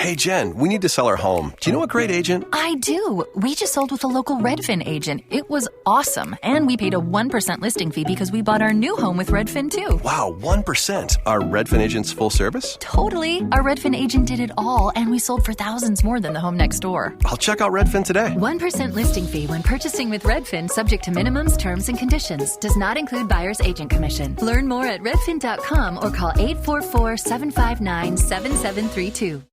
Hey, Jen, we need to sell our home. Do you know a great agent? I do. We just sold with a local Redfin agent. It was awesome. And we paid a 1% listing fee because we bought our new home with Redfin, too. Wow, 1%. Are Redfin agents full service? Totally. Our Redfin agent did it all, and we sold for thousands more than the home next door. I'll check out Redfin today. 1% listing fee when purchasing with Redfin, subject to minimums, terms, and conditions. Does not include buyer's agent commission. Learn more at redfin.com or call 844-759-7732.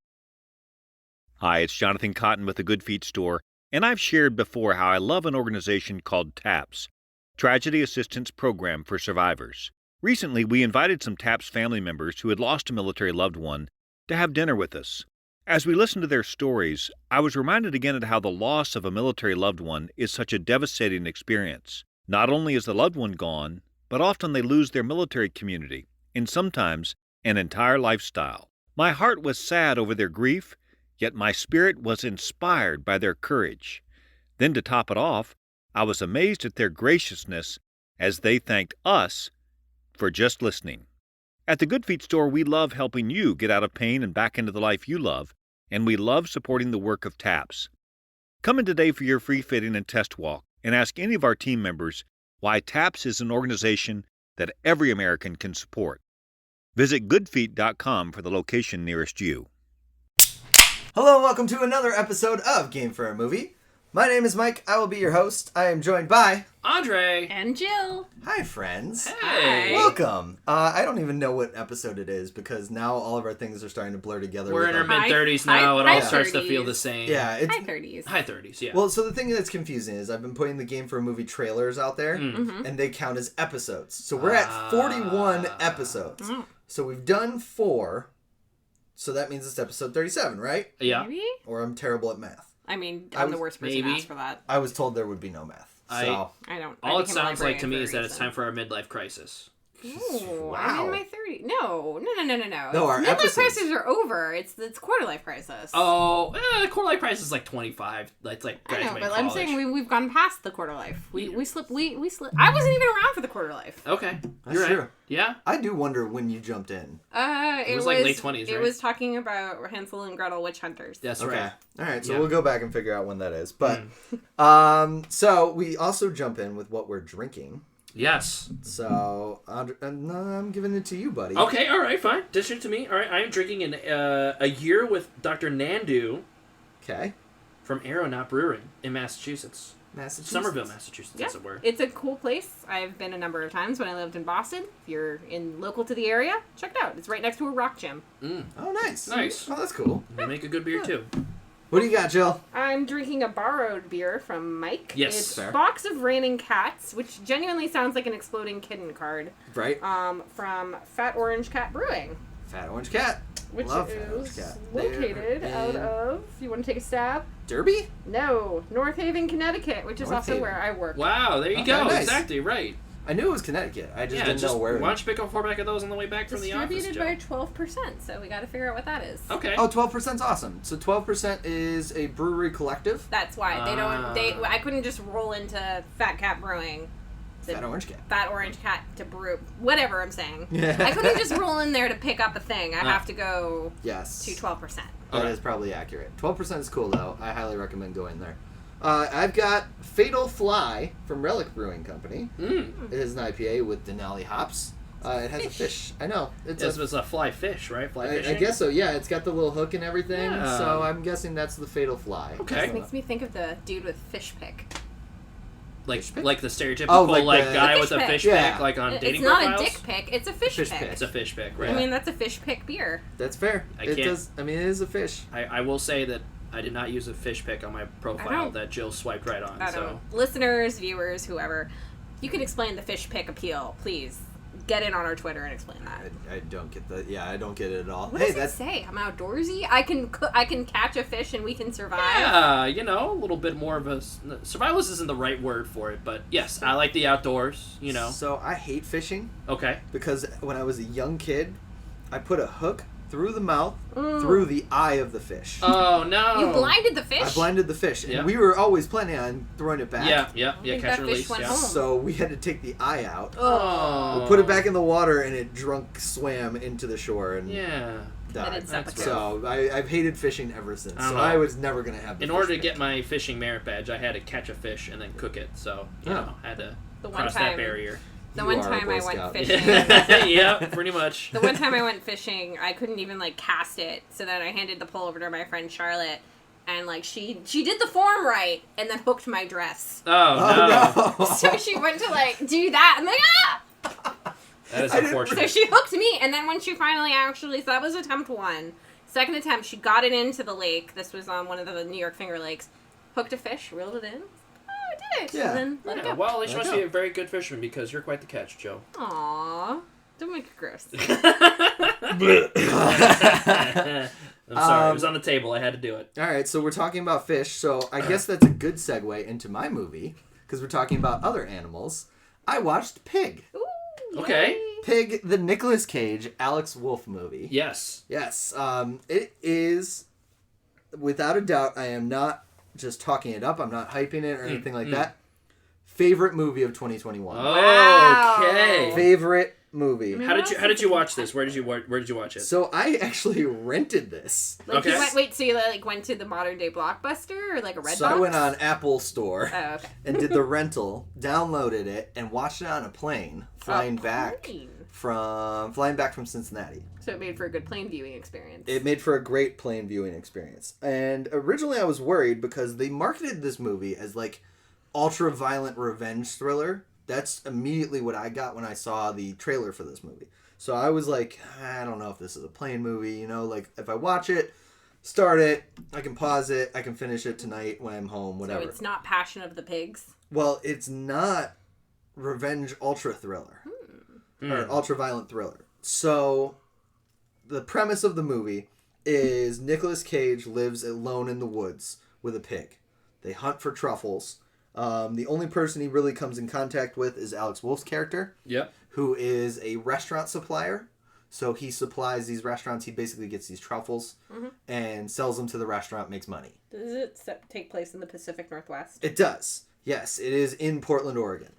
Hi, it's Jonathan Cotton with the Good Feet Store, and I've shared before how I love an organization called TAPS, Tragedy Assistance Program for Survivors. Recently, we invited some TAPS family members who had lost a military loved one to have dinner with us. As we listened to their stories, I was reminded again of how the loss of a military loved one is such a devastating experience. Not only is the loved one gone, but often they lose their military community, and sometimes an entire lifestyle. My heart was sad over their grief, yet my spirit was inspired by their courage. Then to top it off, I was amazed at their graciousness as they thanked us for just listening. At the Good Feet Store, we love helping you get out of pain and back into the life you love, and we love supporting the work of TAPS. Come in today for your free fitting and test walk and ask any of our team members why TAPS is an organization that every American can support. Visit goodfeet.com for the location nearest you. Hello and welcome to another episode of Game for a Movie. My name is Mike. I will be your host. I am joined by Andre and Jill. Hi, friends. Hey. Welcome. I don't even know what episode it is because now all of our things are starting to blur together. We're in our mid-30s now. It all starts to feel the same. Yeah, high 30s. High 30s, yeah. Well, so the thing that's confusing is I've been putting the Game for a Movie trailers out there, and they count as episodes. So we're at 41 episodes. So we've done 4. So that means it's episode 37, right? Yeah. Maybe? Or I'm terrible at math. I mean, I'm the worst person to ask for that. I was told there would be no math. So I don't. All it sounds like to me is that it's time for our midlife crisis. Ooh, Wow. I'm in my 30s. No. No, our midlife episodes. crises are over. It's quarter life crisis. Oh, quarter life crisis is like 25. That's like I know, graduating but college. I'm saying we've gone past the quarter life. We slip. We slip. I wasn't even around for the quarter life. Okay. That's You're right. true. Yeah? I do wonder when you jumped in. It was like late 20s, right? It was talking about Hansel and Gretel witch hunters. That's Okay. right. All right, so Yeah. we'll go back and figure out when that is. But so we also jump in with what we're drinking. Yes. So I'm giving it to you, buddy. Okay, all right, fine. Dish it to me. All right, I am drinking a year with Dr. Nandu Okay. from Aeronaut Brewing in Massachusetts. Somerville, Massachusetts, as it were. It's a cool place. I've been a number of times when I lived in Boston. If you're local to the area, check it out. It's right next to a rock gym. Oh, nice. Nice. Oh, that's cool. They make a good beer, too. What do you got, Jill? I'm drinking a borrowed beer from Mike. Yes. It's Fair. Box of Raining Cats, which genuinely sounds like an exploding kitten card. Right. From Fat Orange Cat Brewing. Fat Orange Cat. Which Love Fat Orange is Cat. located They're out in of, you want to take a stab? Derby? No, North Haven, Connecticut, which is North also Haven. where I work. Wow, there you Okay, go. nice. Exactly, right. I knew it was Connecticut. I just didn't know where. Why don't you pick up 4 pack of those on the way back from the office, Distributed Joe? by 12%, so we got to figure out what that is. Okay. Oh, 12%'s awesome. So 12% is a brewery collective. That's why I couldn't just roll into Fat Cat Brewing. Fat Orange Cat. Fat Orange Cat to brew whatever I'm saying. Yeah. I couldn't just roll in there to pick up a thing. I have to go Yes. to 12%. That is probably accurate. 12% is cool, though. I highly recommend going there. I've got Fatal Fly from Relic Brewing Company. It is an IPA with Denali hops. It has a fish. I know. It's a fly fish, right? Fly I fishing? guess so, yeah. It's got the little hook and everything, Yeah. so I'm guessing that's the Fatal Fly. Okay. This makes me think of the dude with fish pick. Like the stereotypical Oh, like the- guy The with fish a pick. fish Yeah. pick, like on It's dating not profiles? a dick pick, it's a fish, Fish pick. pick. It's a fish pick, right? I mean, that's a fish pick beer. That's fair. I It can't- does. I mean, it is a fish. I will say that I did not use a fish pick on my profile that Jill swiped right on. I don't know. Listeners, viewers, whoever, you can explain the fish pick appeal, please. Get in on our Twitter and explain that. I don't get that. Yeah, I don't get it at all. What hey, does it say? I'm outdoorsy. I can catch a fish and we can survive. Yeah, a little bit more of a survivalist isn't the right word for it, but yes, I like the outdoors. So I hate fishing Okay. because when I was a young kid, I put a hook through the mouth, through the eye of the fish. Oh no. You blinded the fish? I blinded the fish, and Yeah. we were always planning on throwing it back. Yeah. think Catch that and fish release. went Yeah. home. So we had to take the eye out. Oh. We put it back in the water, and it swam into the shore. And Yeah. died. it's episode. So I've hated fishing ever since. So Uh-huh. I was never going to have the In order to fish get pick. my fishing merit badge, I had to catch a fish and then cook it. So, you know, I had to The one cross that time- barrier. The You one are a time Boy I went Scout. fishing. Yeah, pretty much. The one time I went fishing, I couldn't even like cast it. So then I handed the pole over to my friend Charlotte, and like she did the form right, and then hooked my dress. Oh, no. So she went to like do that, and like That is So unfortunate. she hooked me, and then when she finally actually, so that was attempt 1. Second attempt, she got it into the lake. This was on one of the New York Finger Lakes. Hooked a fish, reeled it in. Oh, I did it. Yeah. And then let it Yeah, go. well, at least you Let must it be go. a very good fisherman because you're quite the catch, Joe. Aww. Don't make it gross. I'm sorry, it was on the table. I had to do it. All right, so we're talking about fish. So I guess that's a good segue into my movie because we're talking about other animals. I watched Pig. Ooh, Okay. yay. Pig, the Nicolas Cage, Alex Wolff movie. Yes. Yes. It is, without a doubt, I am not just talking it up. I'm not hyping it or anything like that. Favorite movie of 2021. Wow. Okay. Favorite movie. How did you watch this? Where did you watch it? So I actually rented this. Like Okay. you went, so you like went to the modern day Blockbuster or like a Redbox? So I went on Apple Store Oh, okay. and did the rental, downloaded it, and watched it on a plane flying back plane. from Cincinnati. So it made for a good plane viewing experience. It made for a great plane viewing experience. And originally I was worried because they marketed this movie as like ultra-violent revenge thriller. That's immediately what I got when I saw the trailer for this movie. So I was like, I don't know if this is a plane movie, you know, like if I watch it, start it, I can pause it, I can finish it tonight when I'm home, whatever. So it's not Passion of the Pigs. Well, it's not revenge ultra thriller or ultra violent thriller. So the premise of the movie is Nicolas Cage lives alone in the woods with a pig. They hunt for truffles. The only person he really comes in contact with is Alex Wolff's character, Yep. who is a restaurant supplier. So he supplies these restaurants. He basically gets these truffles and sells them to the restaurant, makes money. Does it take place in the Pacific Northwest? It does. Yes, it is in Portland, Oregon.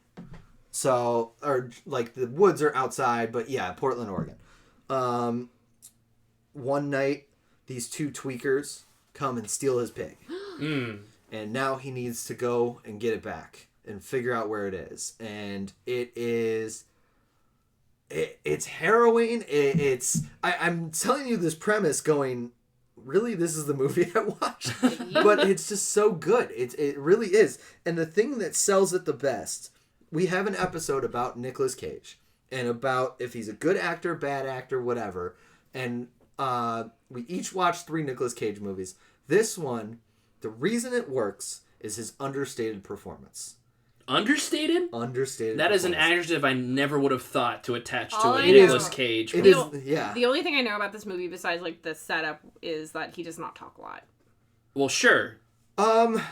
So, or like the woods are outside, but yeah, Portland, Oregon. One night, these two tweakers come and steal his pig. And now he needs to go and get it back and figure out where it is. And it is... It's harrowing. I'm telling you this premise going, really, this is the movie I watched? But it's just so good. It really is. And the thing that sells it the best, we have an episode about Nicolas Cage and about if he's a good actor, bad actor, whatever. And we each watched 3 Nicolas Cage movies. This one, the reason it works is his understated performance. Understated? Understated. That is an performance. adjective I never would have thought to attach to All a I know- Nicolas Cage It movie. is, yeah. The only thing I know about this movie besides like the setup is that he does not talk a lot. Well, sure.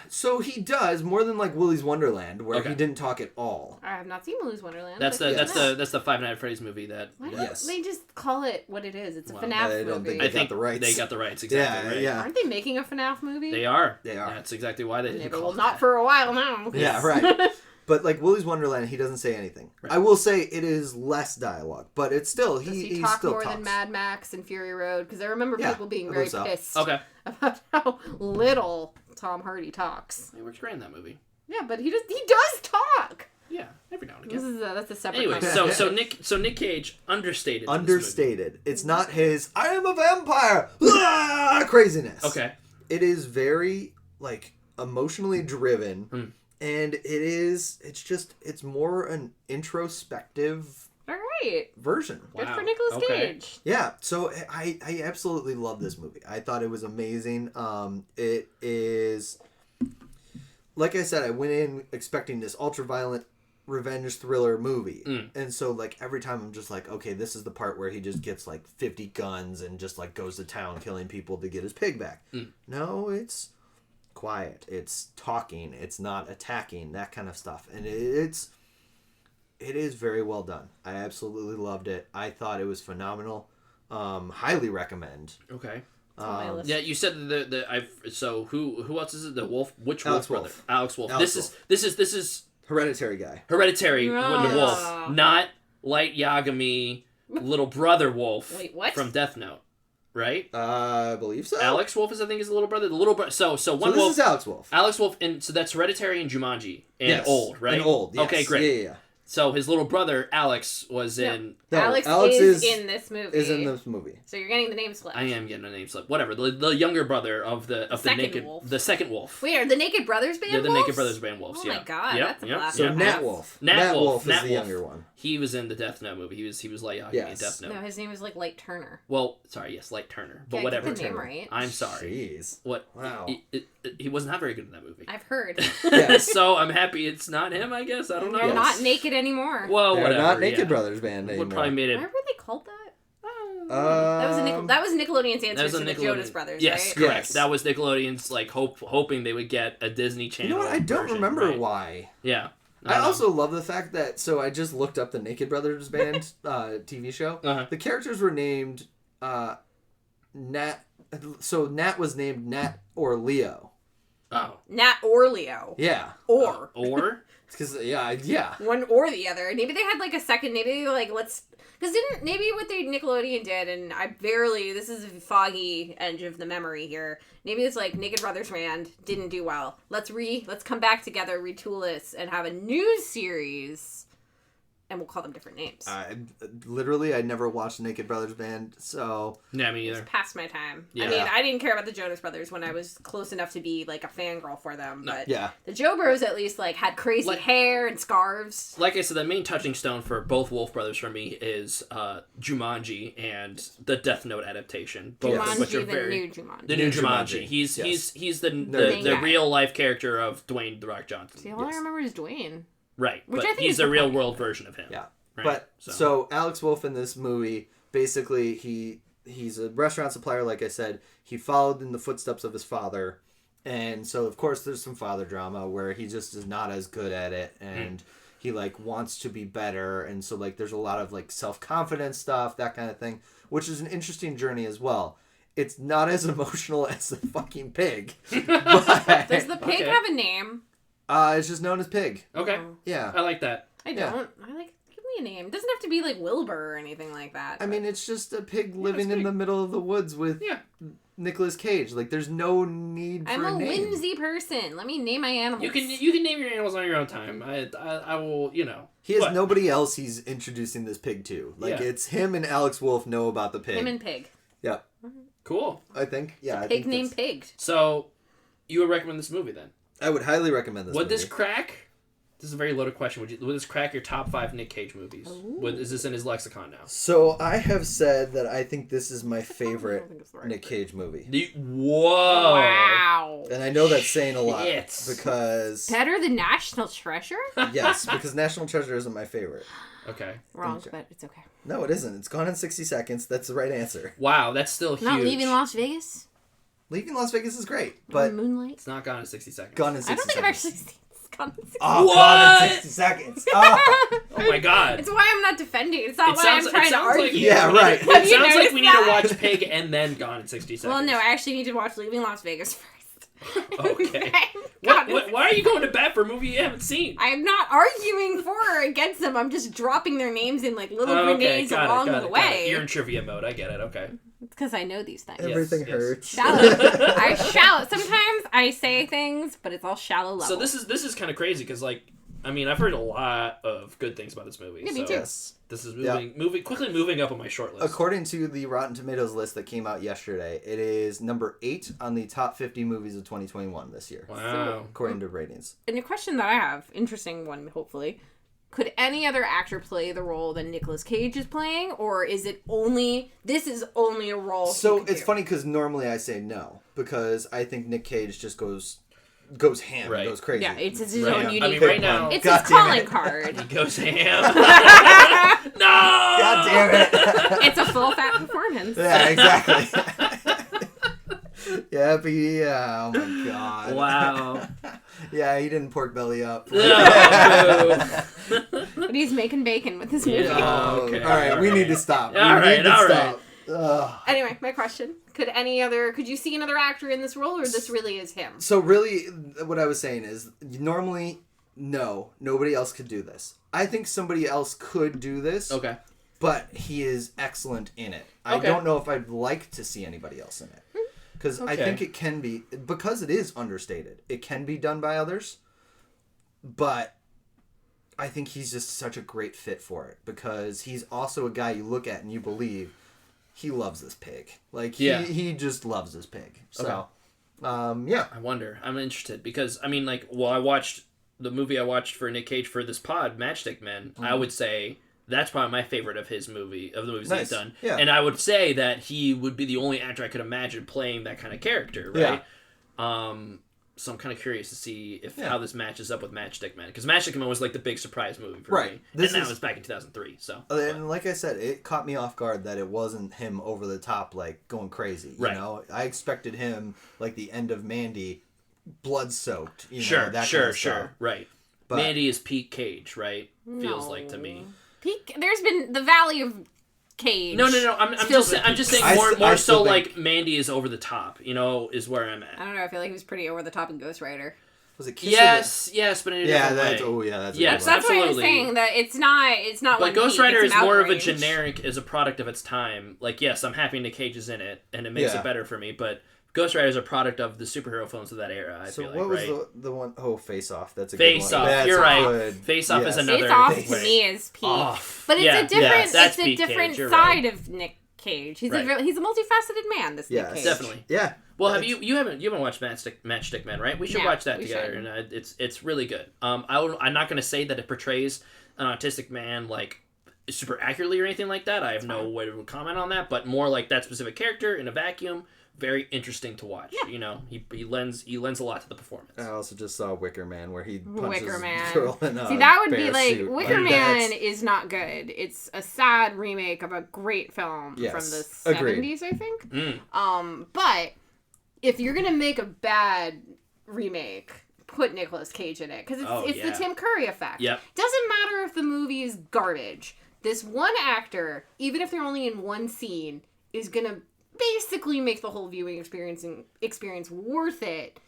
So he does more than like Willy's Wonderland, where Okay. he didn't talk at all. I have not seen Willy's Wonderland. That's but the that's the Five Nights at Freddy's movie that. Why don't Yes. they just call it what it is? It's a Well, FNAF I don't movie. think I got think the rights. they got the rights. Exactly. Right. Yeah. Aren't they making a FNAF movie? They are. They are. That's exactly why they Yeah, didn't but, call well, it not that. for a while now. Yeah, right. But like Willy's Wonderland, he doesn't say anything. Right. I will say it is less dialogue, but it's still Does he he talk still more talks. than Mad Max and Fury Road? Because I remember Yeah, people being I very believe so. pissed Okay. about how little Tom Hardy talks. He works great in that movie. Yeah, but he does talk. Yeah, every now and This again. is that's a separate. Anyway, conversation. so Nick Cage understated. in this Understated. It's not his "I am a vampire" craziness. movie. Okay. It is very like emotionally driven, and it's more an introspective All right. version. Good Wow. for Nicolas Okay. Cage. Yeah, so I absolutely love this movie. I thought it was amazing. It is, like I said, I went in expecting this ultra-violent revenge thriller movie. And so, like, every time I'm just like, okay, this is the part where he just gets, like, 50 guns and just, like, goes to town killing people to get his pig back. No, it's quiet. It's talking. It's not attacking, that kind of stuff. And it is very well done. I absolutely loved it. I thought it was phenomenal. Highly recommend. Okay. It's on my list. Yeah, you said who else is it? The Wolf? Which Alex Wolf brother? Wolff. Alex Wolff. Alex This is Hereditary guy. Hereditary Ah. the Wolf, not Light Yagami little brother Wolf Wait, what? from Death Note. right? I believe so. Alex Wolff is, I think, his little brother. The little brother. So So one this Wolf. is Alex Wolff. Alex Wolff, and so that's Hereditary and Jumanji and Yes. Old, right? And Old. Yes. Okay, great. Yeah. So his little brother Alex was in. No, Alex is in this movie. Is in this movie. So you're getting the name slip. I am getting a name slip. Whatever. The younger brother of the second naked wolf. the second wolf. Wait, are the Naked Brothers band They're the wolves? Naked Brothers band wolves. Oh yeah. my god, Yep, that's a yep, blast. So yep. Nat Wolff. Nat Wolff. Wolff is Nat the Wolff. younger one. He was in the Death Note movie. He was Light Yagami in Yes. Death Note. No, his name was like Light Turner. Well, sorry, yes, Light Turner, but Yeah, whatever. get the name right. I'm sorry. Jeez. What? Wow. He was not very good in that movie. I've heard. Yeah. So I'm happy it's not him. I guess I don't know. They're Yes. not naked anymore. Well, They're whatever. not Naked yeah. Brothers band anymore. Would probably made it. Why were they called that? Um, That was Nickelodeon's answer That was to a the Nickelodeon. Jonas Brothers, Yes, right? correct. Yes. That was Nickelodeon's like hoping they would get a Disney Channel. You know what? I don't version, remember right? why. Yeah. I don't know. also love the fact that, so I just looked up the Naked Brothers Band TV show. Uh-huh. The characters were named Nat. So Nat was named Nat or Leo. Oh. Nat or Leo. Yeah. Or. Or Because, yeah. One or the other. Maybe they had like a second, maybe they like, because maybe what they Nickelodeon did, and this is a foggy edge of the memory here. Maybe it's like Naked Brothers Band didn't do well. Let's come back together, retool this, and have a new series, and we'll call them different names. I never watched Naked Brothers Band, so... yeah, me either. It's past my time. Yeah. I mean, I didn't care about the Jonas Brothers when I was close enough to be like a fangirl for them, but Yeah. the Joe Bros at least like had crazy hair and scarves. Like I said, the main touching stone for both Wolf Brothers for me is Jumanji and the Death Note adaptation. Both of which are New Jumanji. the new Jumanji. Jumanji. He's Yes. he's the Main guy. real life character of Dwayne The Rock Johnson. See, all I remember is Dwayne. Right, Which but I think he's is the the real point. world version of him. Yeah. Right? But, so Alex Wolff in this movie, basically, he's a restaurant supplier, like I said. He followed in the footsteps of his father. And so, of course, there's some father drama where he just is not as good at it. And he, like, wants to be better. And so, like, there's a lot of, like, self-confidence stuff, that kind of thing. Which is an interesting journey as well. It's not as emotional as the fucking pig. But, Does the pig Okay. have a name? it's just known as Pig. Okay, Yeah. I like that. I Yeah. don't. Give me a name. It doesn't have to be like Wilbur or anything like that. I mean, it's just a pig living Pig. in the middle of the woods with Yeah. Nicolas Cage. Like, there's no need for I'm a a name. whimsy person. Let me name my animals. You can name your animals on your own time. I will, you know. He has What? nobody else he's introducing this pig to. Like, Yeah. it's him and Alex Wolff know about the pig. Him and Pig. Yep. Cool. I think. Yeah. I Pig think named that's- Pig. So, you would recommend this movie then? I would highly recommend this Would movie. this crack? This is a very loaded question. Would this crack your top 5 Nick Cage movies? Is this in his lexicon now? So, I have said that I think this is my favorite think it's the right Nick Cage movie. Whoa! Wow. And I know that's saying a lot. Shit. Because... Better than National Treasure? Yes, because National Treasure isn't my favorite. Okay. Wrong, but it's okay. No, it isn't. It's Gone in 60 Seconds. That's the right answer. Wow, that's still huge. Not Leaving Las Vegas? Leaving Las Vegas is great, but Moonlight? It's not Gone in 60 Seconds. Gone in 60 I don't think I've Seconds. actually seen this. Gone in 60 Oh, What? Gone in 60 Seconds. Oh. Oh my god. It's why I'm not defending. It's not It why sounds- I'm it trying to sounds like argue. you- Yeah, right. Have It you sounds like noticed we need to that? watch Pig and then Gone in 60 Seconds. Well, no, I actually need to watch Leaving Las Vegas first. Okay. God, Why are you going to bat for a movie you haven't seen? I'm not arguing for or against them. I'm just dropping their names in like little grenades along the way. You're in trivia mode. I get it. Okay. It's because I know these things. Everything yes. hurts. Shallow. Sometimes I say things, but it's all shallow level. So this is kind of crazy because I've heard a lot of good things about this movie. Yeah, me so too. Yes. This is quickly moving up on my short list. According to the Rotten Tomatoes list that came out yesterday, it is number 8 on the top 50 movies of 2021 this year, Wow. according to ratings. And a question that I have, interesting one, hopefully. Could any other actor play the role that Nicolas Cage is playing, or is it this is only a role? So he could it's do? funny because normally I say no, because I think Nick Cage just goes ham, Right. goes crazy. Yeah, it's his Right. own I unique. mean, right now, It's God his damn calling it. card. he goes ham. No. God damn it. It's a full fat performance. Yeah, exactly. Oh my god. Wow. Yeah, he didn't pork belly up. No. But he's making bacon with this movie. Yeah. Okay, All right, we all need right. to stop. All right, all right. Ugh. Anyway, my question. Could you see another actor in this role, or this really is him? So really, what I was saying is, normally, no, nobody else could do this. I think somebody else could do this. Okay. but he is excellent in it. I don't know if I'd like to see anybody else in it. Because I think it can be, because it is understated, it can be done by others, but I think he's just such a great fit for it, because he's also a guy you look at and you believe he loves this pig. Like, he just loves this pig. So, yeah. I wonder. I'm interested, because, I mean, like, well, I watched the movie I watched for Nick Cage for this pod, Matchstick Men. I would say that's probably my favorite of the movies that he's done. Yeah. And I would say that he would be the only actor I could imagine playing that kind of character, right? Yeah. So I'm kind of curious to see how this matches up with Matchstick Men, because Matchstick Men was like the big surprise movie for me. And that was back in 2003. So, and like I said, it caught me off guard that it wasn't him over the top, like going crazy. You know, I expected him like the end of Mandy, blood soaked. Sure, right. But Mandy is peak Cage, right? Feels like to me. There's been the Valley of Cage. No. I'm just saying more so like Mandy is over the top. Is where I'm at. I don't know. I feel like he was pretty over the top in Ghost Rider. Was it Kiss? Yes, but in a different way. That's why I'm saying that it's not. But Ghost Rider is more of a generic, as a product of its time. Like, yes, I'm happy Nick Cage is in it, and it makes it better for me. But Ghost Rider is a product of the superhero films of that era. I feel like, what was the one? Oh, Face Off. That's a good one. Face Off. You're right. Face Off is another. Face Off to me is peak, but it's a different side of Nick Cage. He's a multifaceted man. This Nick Cage. Definitely. Yeah. Well, have you haven't watched Matchstick Men, right? We should watch that together, and it's really good. I'm not going to say that it portrays an autistic man like super accurately or anything like that. I have no way to comment on that, but more like that specific character in a vacuum. Very interesting to watch. Yeah. He lends a lot to the performance. I also just saw Wicker Man, where he punches Wicker Man. Girl in a See, that would be bear like suit. Wicker Man is not good. It's a sad remake of a great film from the 70s, I think. But if you're gonna make a bad remake, put Nicolas Cage in it, because it's the Tim Curry effect. Yep. Doesn't matter if the movie is garbage. This one actor, even if they're only in one scene, is gonna basically make the whole viewing experience worth it.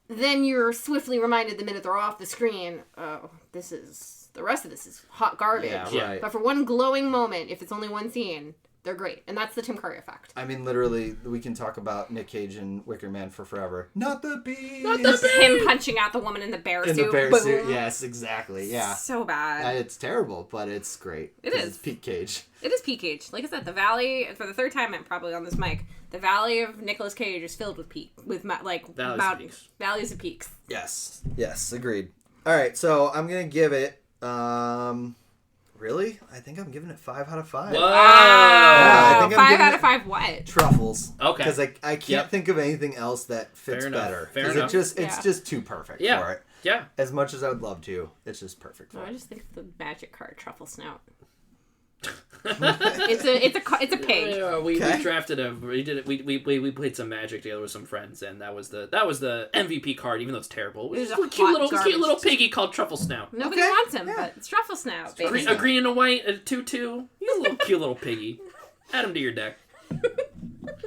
Then you're swiftly reminded the minute they're off the screen, oh, the rest of this is hot garbage. Yeah, right. But for one glowing moment, if it's only one scene, they're great. And that's the Tim Curry effect. I mean, literally, we can talk about Nick Cage and Wicker Man for forever. Not the beast! Just him punching out the woman in the bear suit. In the bear suit, yes, exactly, yeah. So bad. It's terrible, but it's great. It is. It's peak Cage. It is peak Cage. Like I said, the Valley, for the third time I'm probably on this mic, the Valley of Nicolas Cage is filled with mountains. Valleys of peaks. Yes, agreed. All right, so I'm going to give it, really? I think I'm giving it 5 out of 5. Whoa! Yeah, I think 5 out of 5 what? Truffles. Okay. Because I can't think of anything else that fits better. Fair enough. It's just too perfect for it. Yeah. As much as I would love to, it's just perfect for it. I just think of the magic card Truffle Snout. it's a pig. Yeah, we drafted we played some Magic together with some friends, and that was the MVP card, even though it's terrible. It was a cute little piggy called Truffle Snout. Nobody wants him, but it's Truffle Snout. A green and a white, a 2/2. He's a little cute little piggy. Add him to your deck.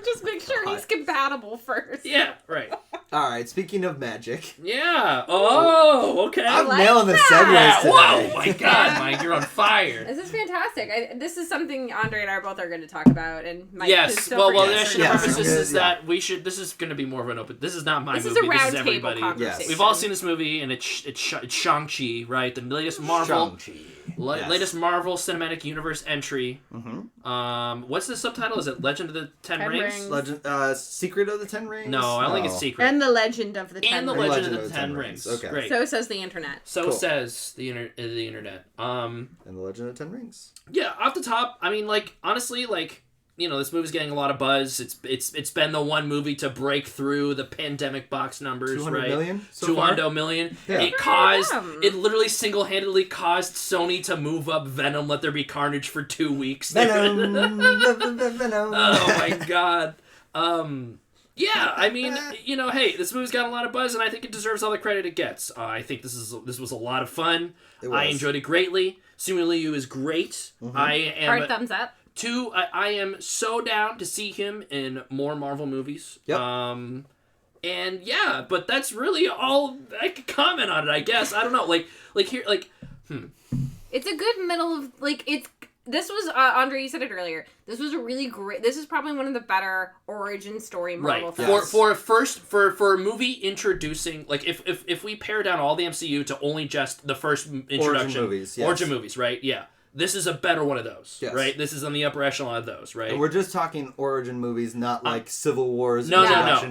Just make sure he's compatible first. Yeah, right. All right, speaking of magic. Yeah. Oh, okay. I'm nailing the segues today. Whoa, my God, Mike, you're on fire. This is fantastic. This is something Andre and I both are going to talk about. And Mike, yes. Well, the purpose is that we should. This is going to be more of an open. This is not my movie. This is a round table everybody. conversation. Yes. We've all seen this movie, and it's Shang-Chi, right? The latest Marvel. Latest Marvel Cinematic Universe entry. Mm-hmm. What's the subtitle? Is it Legend of the Ten Rings? Secret of the Ten Rings? No, I don't think it's Secret. And the Legend of the Ten Rings. And the Legend of the Ten Rings. Okay. Great. So says the internet. So says the internet. And the Legend of the Ten Rings. Yeah, off the top, I mean, like, honestly, like, you know, this movie's getting a lot of buzz. It's been the one movie to break through the pandemic box numbers, 200 right? million so 200 far? million. Yeah. It literally single-handedly caused Sony to move up Venom, Let There Be Carnage for 2 weeks. Venom. Oh my God. Yeah, I mean, you know, hey, this movie's got a lot of buzz, and I think it deserves all the credit it gets. I think this was a lot of fun. I enjoyed it greatly. Simu Liu is great. Mm-hmm. I am Hard thumbs up. I am so down to see him in more Marvel movies. Yep. And yeah, but that's really all I could comment on it, I guess. I don't know. It's a good middle of, like, it's this was Andre, you said it earlier. This was a really great. This is probably one of the better origin story Marvel films. For a movie introducing, like if we pare down all the MCU to only just the first introduction origin movies, right? Yeah. This is a better one of those, right? This is on the upper echelon of those, right? And we're just talking origin movies, not like Civil War's No.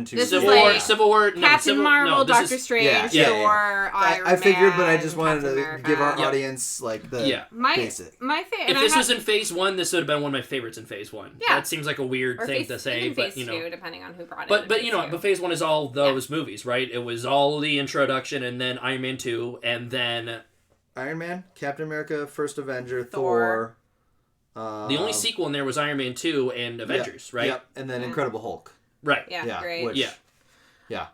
This Civil War, Captain Marvel, Doctor Strange, Thor, Iron Man. I figured, but I just wanted Captain to America. give our audience like the basic. My favorite. If this was in Phase 1, this would have been one of my favorites in Phase 1. Yeah. That seems like a weird thing to say, but Phase 2, depending on who brought it. But you know, but Phase 1 is all those movies, right? It was all the introduction, and then Iron Man 2, and then Iron Man, Captain America, First Avenger, Thor. The only sequel in there was Iron Man 2 and Avengers, right? Yep, and then Incredible Hulk. Right. Yeah, great. Yeah.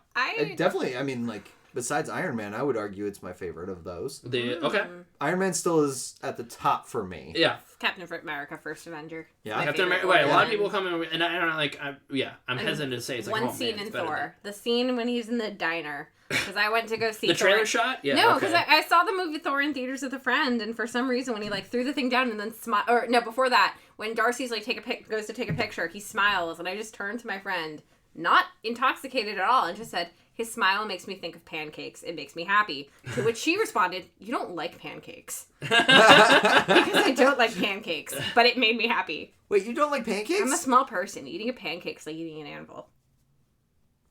Definitely, I mean, like, besides Iron Man, I would argue it's my favorite of those. Okay. Iron Man still is at the top for me. Yeah. Captain America, First Avenger. Yeah. Captain America. Right, a lot of people come in, and I don't know, like, I'm hesitant to say it's like, one scene in Thor. The scene when he's in the diner. Because I went to go see the Thor. trailer shot? Yeah. No, because I saw the movie Thor in theaters with a friend, and for some reason when he like threw the thing down and then smiled, or no, before that, when Darcy's like goes to take a picture, he smiles, and I just turned to my friend, not intoxicated at all, and just said, his smile makes me think of pancakes. It makes me happy. To which she responded, you don't like pancakes. Because I don't like pancakes, but it made me happy. Wait, you don't like pancakes? I'm a small person. Eating a pancake's like eating an anvil.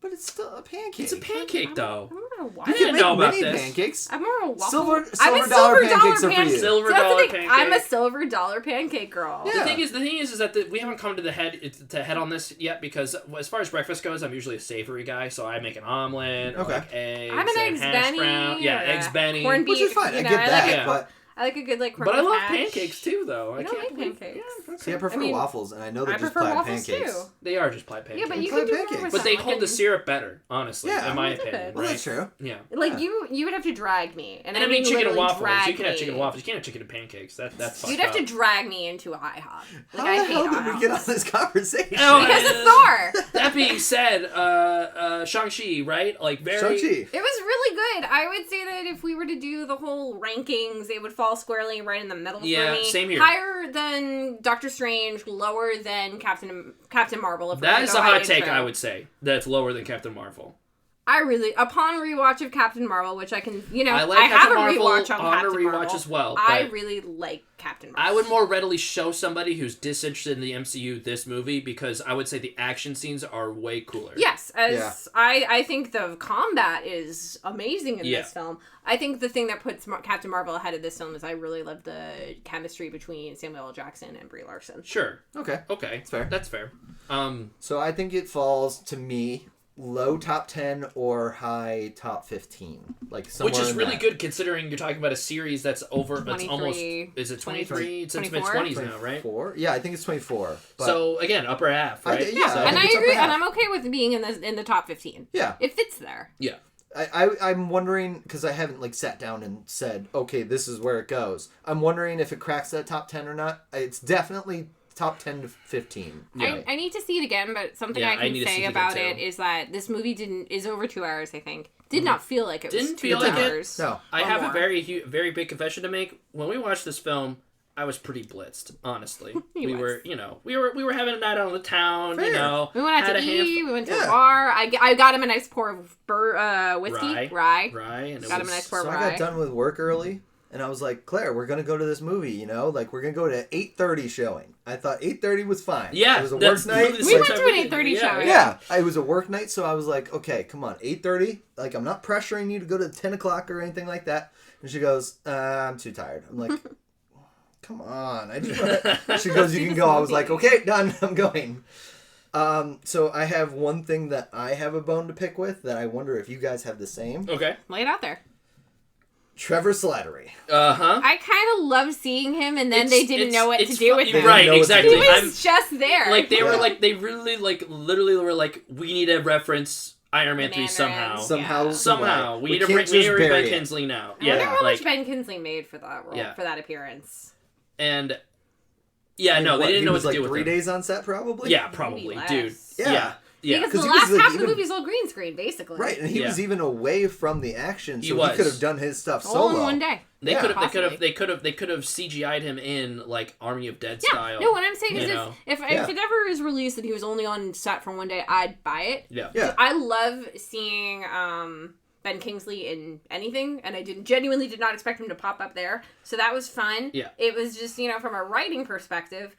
But it's still a pancake. It's a pancake, though. I'm more of a I didn't know about mini this. Pancakes. I'm more of a waffle. Silver dollar pancakes are for you. Silver dollar pancake. I'm a silver dollar pancake girl. The Yeah. thing is that we haven't come to the head on this yet, because as far as breakfast goes, I'm usually a savory guy, so I make an omelet, or like eggs, I'm an eggs hash Benny, brown. Yeah, eggs Benny. Corned beef, which is fine. I get that, but I like a good like. But I love hash. pancakes too, though. You don't like pancakes. Yeah, okay. see, I prefer waffles, and I know they're I just prefer plaid waffles pancakes. too. They are just plaid pancakes. Yeah, but you plaid can do pancakes. more with But they some, hold the syrup better, honestly, in my opinion. Well, right? that's true. Yeah. Like you would have to drag me, and I mean chicken and waffles. drag You can have me. chicken and waffles. You can't have chicken and pancakes. That's fucked You'd have up. to drag me into a IHOP. Like, How I the hate hell did we IHOP. get on this conversation? Because of Thor. That being said, Shang-Chi, right? Like very. Shang-Chi. It was really good. I would say that if we were to do the whole rankings, it would fall squarely right in the middle for me. Same here. Higher than Doctor Strange, lower than Captain Marvel. If we're That gonna is go a by hot take, intro. I would say. That's lower than Captain Marvel. I really, upon rewatch of Captain Marvel, which I can, I like I have Captain a Marvel rewatch on on a Captain rewatch Marvel. as well, I but really like Captain Marvel. I would more readily show somebody who's disinterested in the MCU this movie, because I would say the action scenes are way cooler. Yes, I think the combat is amazing in this film. I think the thing that puts Captain Marvel ahead of this film is I really love the chemistry between Samuel L. Jackson and Brie Larson. Sure. Okay. That's fair. That's fair. So I think it falls to me low top 10 or high top 15, like somewhere which is in really that. good considering you're talking about a series that's over. It's 23, almost. Is it 23? It's in its 24? mid 20s now, right? 24? Yeah, I think it's 24. But So again, upper half, right? Yeah, So and I it's agree, upper half. and I'm okay with being in the top 15. Yeah. It fits there. Yeah. I'm wondering, because I haven't like sat down and said, okay, this is where it goes. I'm wondering if it cracks that top 10 or not. It's definitely top 10 to 15. Yeah. I need to see it again, but something I can say about it is that this movie is over 2 hours, I think. Did not feel like it was Didn't 2 feel like it. hours. No. I or have more. a very big confession to make. When we watched this film, I was pretty blitzed, honestly. we were having a night out on the town, Fair. you know. We went out had to a handful- eat, we went to a bar. I got him a nice pour of whiskey. Rye. And it Got him a was- nice pour of So I rye. got done with work early, and I was like, Claire, we're going to go to this movie, you know? Like, we're going to go to 8:30 showing. I thought 8:30 was fine. Yeah, It was a work that's night. literally the We same went time to an did. 8:30 show, Yeah, it was a work night, so I was like, okay, come on, 8:30? Like, I'm not pressuring you to go to 10 o'clock or anything like that. And she goes, I'm too tired. I'm like, come on. I just wanna... She goes, you can go. I was like, okay, done. I'm going. So I have one thing that I have a bone to pick with that I wonder if you guys have the same. Okay. Lay it out there. Trevor Slattery. Uh-huh. I kind of love seeing him, and then they didn't know what to do with him. Right, know what to exactly. do. He was just there. Like, they were like, they really, like, literally were like, we need to reference Iron Man 3 somehow. Somehow. We need to bring Ben Kingsley now. I wonder how like, much Ben Kingsley made for that role, for that appearance. And, yeah, no, they didn't know what to do with 3 him. days on set, probably? Yeah, probably, Maybe dude. less. Yeah. Yeah. Because the last half of the movie is all green screen, basically. Right, and he was even away from the action, so he could have done his stuff all solo. in one day. They could have CGI'd him in like Army of Dead style. No, what I'm saying is if it ever is released that he was only on set for one day, I'd buy it. Yeah. I love seeing Ben Kingsley in anything, and I genuinely did not expect him to pop up there. So that was fun. Yeah. It was just, from a writing perspective,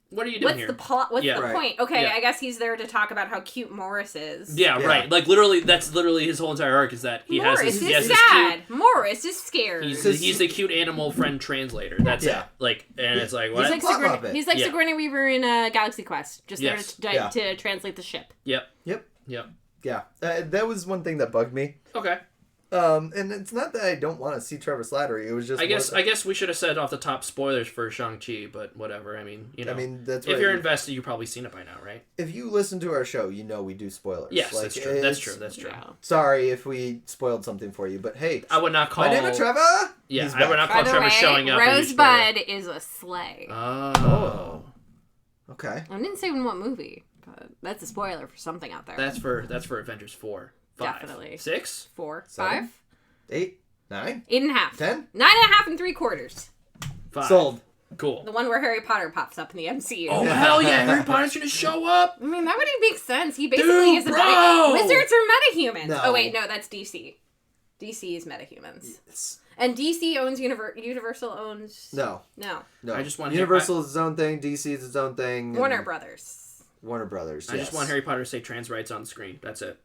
what are you doing here? What's the plot? What's the point? Okay, I guess he's there to talk about how cute Morris is. Yeah, right. Like literally, that's literally his whole entire arc is that Morris is sad. Morris is scared. He's the cute animal friend translator. That's it. Like, and it's like what? He's like Sigourney Weaver in Galaxy Quest, just there to translate the ship. Yep. Yeah. That was one thing that bugged me. Okay. And it's not that I don't want to see Trevor Slattery. It was just I guess we should have said off the top spoilers for Shang-Chi, but whatever. I mean, that's if you're invested, you've probably seen it by now, right? If you listen to our show, we do spoilers. Yes, that's true. That's true. Yeah. Sorry if we spoiled something for you, but hey, I would not call my name is Trevor. Yeah, I would not call Trevor showing up. Rosebud is a sleigh. Oh. Okay. I didn't say in what movie, but that's a spoiler for something out there. That's for Avengers 4. 5. Definitely. 6? 4. 7, 5? 8, 9? 8.5. 10? 9.5 3/4. 5. Sold. Cool. The one where Harry Potter pops up in the MCU. Oh, hell yeah, Harry Potter's gonna show up! I mean, that would make sense. He basically is a wizards are metahumans. No. Oh, wait, no, that's DC. DC is metahumans. Yes. And DC owns Universal owns... No. I just want Universal is its own thing, DC is its own thing. Warner Brothers. I just want Harry Potter to say trans rights on the screen. That's it.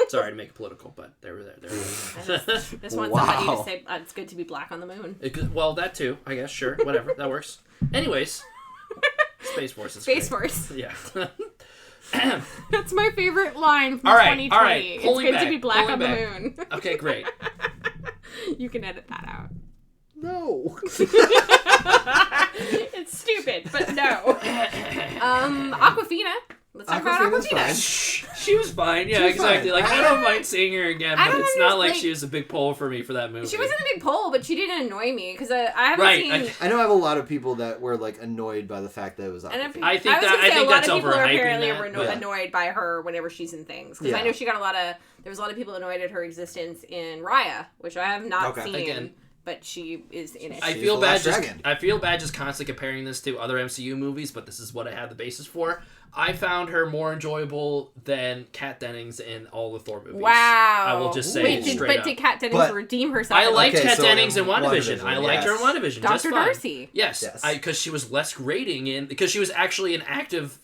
Sorry to make it political, but they were there. Just want somebody to say it's good to be black on the moon. Well, that too, I guess. Sure, whatever, that works. Anyways, Space Force is Space great. Force. Yeah. That's my favorite line from 2020. All right. It's good to be black on the moon. Okay, great. You can edit that out. No. It's stupid, but no. Awkwafina. Let's talk about Awkwafina. She was fine. Yeah, exactly. Like, I don't mind seeing her again, but it's not like she was a big pull for me for that movie. She wasn't a big pull, but she didn't annoy me because I haven't seen. I know I have a lot of people that were like annoyed by the fact that it was Awkwafina. I think a lot that's of people are overhyping apparently that. annoyed by her whenever she's in things because I know she got there was a lot of people annoyed at her existence in Raya, which I have not seen. Again. But she is in it. I feel bad just constantly comparing this to other MCU movies, but this is what I have the basis for. I found her more enjoyable than Kat Dennings in all the Thor movies. Wow. I will just say straight up. Did Kat Dennings redeem herself? I liked Kat Dennings in WandaVision. I liked her in WandaVision. Dr. Darcy. Yes. Because she was less grating because she was actually an active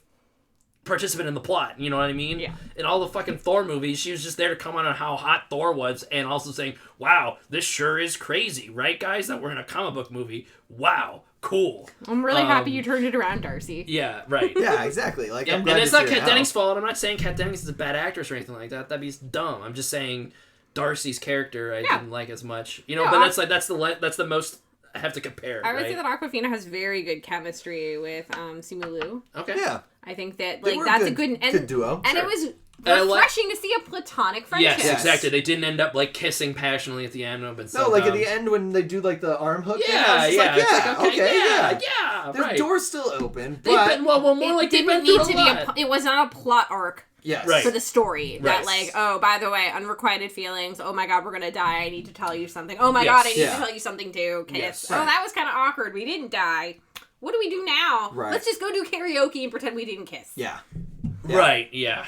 participant in the plot, you know what I mean? Yeah. In all the fucking Thor movies, she was just there to comment on how hot Thor was and also saying, wow, this sure is crazy, right, guys? That we're in a comic book movie. Wow, cool. I'm really happy you turned it around, Darcy. Yeah, right. Yeah, exactly. Like, I'm glad and it's not Kat Dennings' fault. I'm not saying Kat Dennings is a bad actress or anything like that. That'd be dumb. I'm just saying Darcy's character I didn't like as much. You know, but that's the most I have to compare. I would say that Awkwafina has very good chemistry with Simu Liu. Okay. Yeah. I think that that's a good duo. And it was refreshing to see a platonic friendship. Yes, exactly. They didn't end up like kissing passionately at the end. At the end when they do like the arm hook. Yeah. The door's still open, but it was not a plot arc. Yes. For the story. That like, oh, by the way, unrequited feelings. Oh my god, we're gonna die. I need to tell you something. Oh my god, I need to tell you something too. Okay. Yes. Oh, that was kind of awkward. We didn't die. What do we do now? Right. Let's just go do karaoke and pretend we didn't kiss. Yeah. Right. Yeah.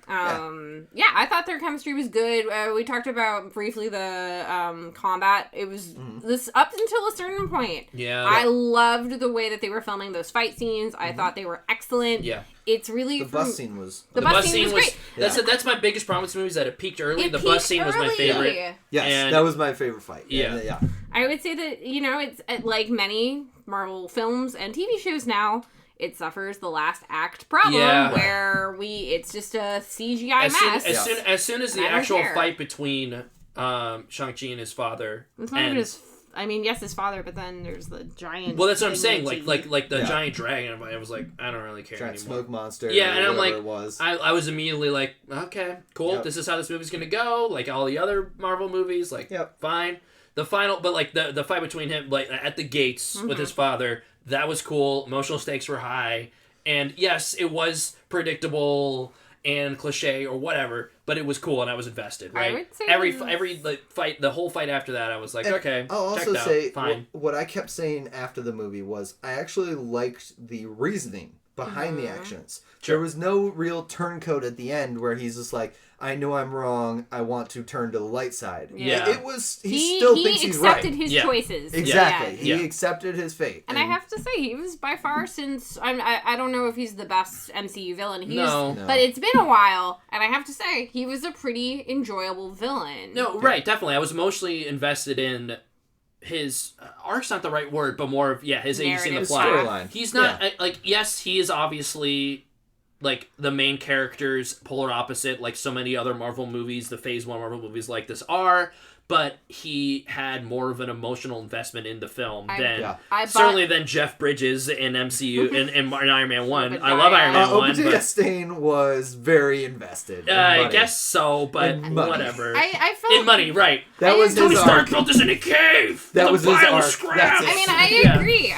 I thought their chemistry was good. We talked about briefly the combat. It was this up until a certain point. Yeah. I loved the way that they were filming those fight scenes. I thought they were excellent. Yeah. It's really the bus scene was great. That's my biggest problem with this movie is that it peaked early. The bus scene was my favorite. Yes, that was my favorite fight. Yeah. I would say that it's like many Marvel films and TV shows now. It suffers the last act problem where it's just a CGI mess. As soon as the actual fight between Shang-Chi and his father his father, but then there's the giant. Well, that's what I'm saying. Like the giant dragon. I was like, I don't really care giant anymore. Smoke monster. Yeah, and I'm like, it was. I was immediately like, okay, cool. Yep. This is how this movie's gonna go. Like all the other Marvel movies, like fine. The final, but like the fight between him, like at the gates with his father, that was cool. Emotional stakes were high, and yes, it was predictable. and cliche or whatever, but it was cool and I was invested, right? I would say the whole fight after that, I was like, okay, I'll also checked out, say fine. what I kept saying after the movie was I actually liked the reasoning behind the actions. Sure. There was no real turncoat at the end where he's just like, I know I'm wrong. I want to turn to the light side. Yeah. It was. He still thinks he's right. He accepted his choices. Exactly. Yeah. He accepted his fate. And I have to say, he was by far since I don't know if he's the best MCU villain. No. But it's been a while, and I have to say, he was a pretty enjoyable villain. No, right, definitely. I was emotionally invested in his arc's not the right word, but more of his agency in the plot. Storyline. He's not yes, he is obviously like the main character's polar opposite, like so many other Marvel movies, the Phase 1 Marvel movies like this are, but he had more of an emotional investment in the film than Jeff Bridges in MCU in Iron Man 1. I love Iron Man 1. Obadiah Stane was very invested. I guess so, but whatever. I felt in money, right? That was Tony his Stark arc. built this in a cave. That was his arc. Scraps. I mean, I agree.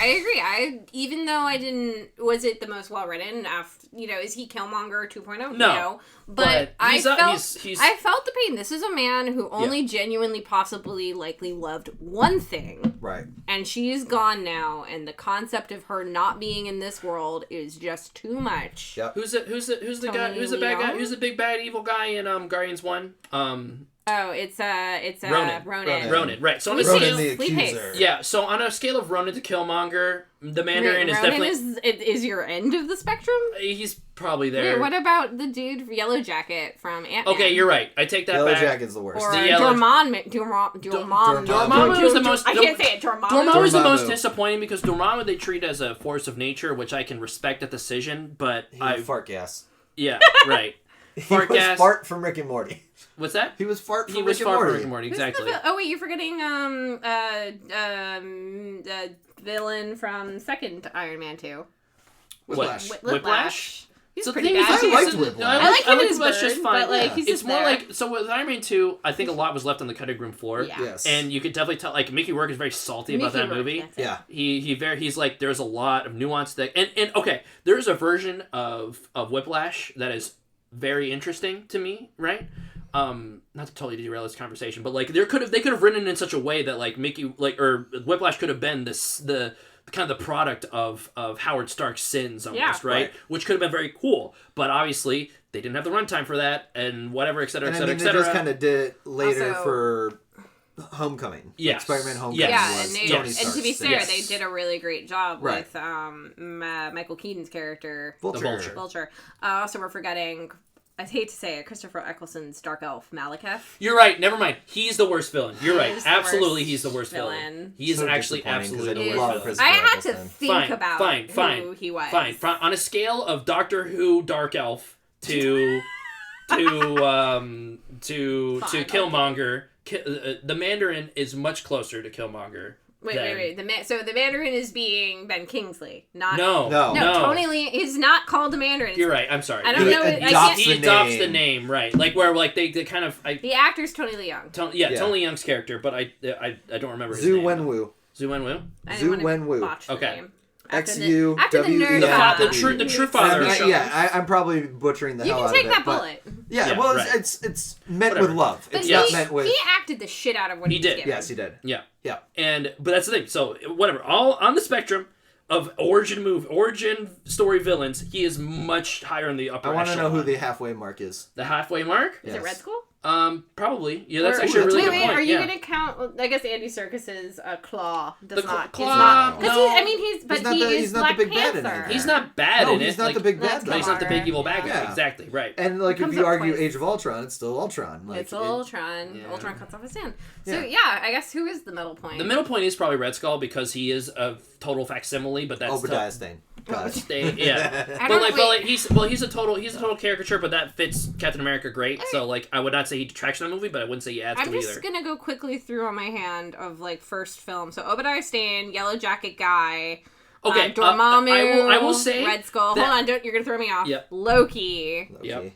Even though I didn't, was it the most well written? Is he Killmonger 2.0? No. But I felt the pain. This is a man who only genuinely, possibly, likely loved one thing. Right. And she's gone now, and the concept of her not being in this world is just too much. Yep. Who's the guy? Who's the bad guy? Who's the big bad evil guy in Guardians 1? It's Ronan. Ronan, right. So on a Ronan scale, the Accuser. Yeah, so on a scale of Ronan to Killmonger, the Mandarin is definitely... is your end of the spectrum? He's probably there. Wait, what about the dude Yellow Jacket from Ant-Man? Okay, you're right. I take that Yellow back. Jacket's the worst. Or Dormammu is the most... I can't say it. Dormammu is the most disappointing because Dormammu they treat as a force of nature, which I can respect a decision, but fart gas. Yeah, right. Fart gas. Fart from Rick and Morty. What's that? He was fart from Rick and Morty. Exactly. Wait, you're forgetting villain from second Iron Man 2. Whiplash? He's so pretty bad. I liked Whiplash. I like him as Whiplash just fine. But like, he's it's more there. like so with Iron Man 2, I think a lot was left on the cutting room floor. Yeah. Yes. And you could definitely tell like Mickey Rourke is very salty about that movie. Yeah. He's like there's a lot of nuance that and okay, there's a version of Whiplash that is very interesting to me, right? Not to totally derail this conversation, but like they could have written it in such a way that like Whiplash could have been the kind of the product of Howard Stark's sins almost, right? Which could have been very cool, but obviously they didn't have the runtime for that and whatever, et cetera, et cetera, et cetera. They just kind of did it later for Homecoming. Yes. Like Spider-Man Homecoming was and Tony Stark's to be fair, sins. they did a really great job with Michael Keaton's character, Vulture. Also, we're forgetting. I hate to say it, Christopher Eccleston's Dark Elf Malekith. You're right. Never mind. He's the worst villain. You're right. Absolutely, he's the worst villain. He is actually absolutely the worst villain. I had to think about who he was. Fine. On a scale of Doctor Who Dark Elf to Killmonger, the Mandarin is much closer to Killmonger. Wait. So the Mandarin is being Ben Kingsley, not... No. Tony Lee is not called the Mandarin. You're right. I'm sorry. I don't know. He adopts the name, right? Like where like they kind of... the actor's Tony Leung. Tony Leung's character, but I don't remember his name. Zhu Wenwu? Zhu Wenwu. Okay. XU the true father. I'm probably butchering the hell out of it. You can take that bullet. It's meant with love. It's not meant with. He acted the shit out of what he did. Given. Yes, he did. Yeah. But that's the thing. So whatever, all on the spectrum of origin story villains, he is much higher in the upper. I want to know who the halfway mark is. The halfway mark? Is it Red Skull? Probably. Yeah, that's actually a really good point. Are you going to count? I guess Andy Serkis's Claw does not. Claw. He's not the big bad in it. He's not bad in it. He's not the big bad guy. He's not the big evil bad guy. Exactly right. And like if you argue Age of Ultron, it's still Ultron. It's Ultron. Yeah. Ultron cuts off his hand. So I guess who is the middle point? The middle point is probably Red Skull because he is a total facsimile, but that's Obadiah Stane. Yeah, he's a total caricature, but that fits Captain America great. So like, I would not say he detracts from the movie, but I wouldn't say he adds to it either. I'm just gonna go quickly through on my hand of like first film. So Obadiah Stane, Yellow Jacket guy. Okay, Dormammu. I will say Red Skull. Hold on, you're gonna throw me off. Yep. Loki. Yep.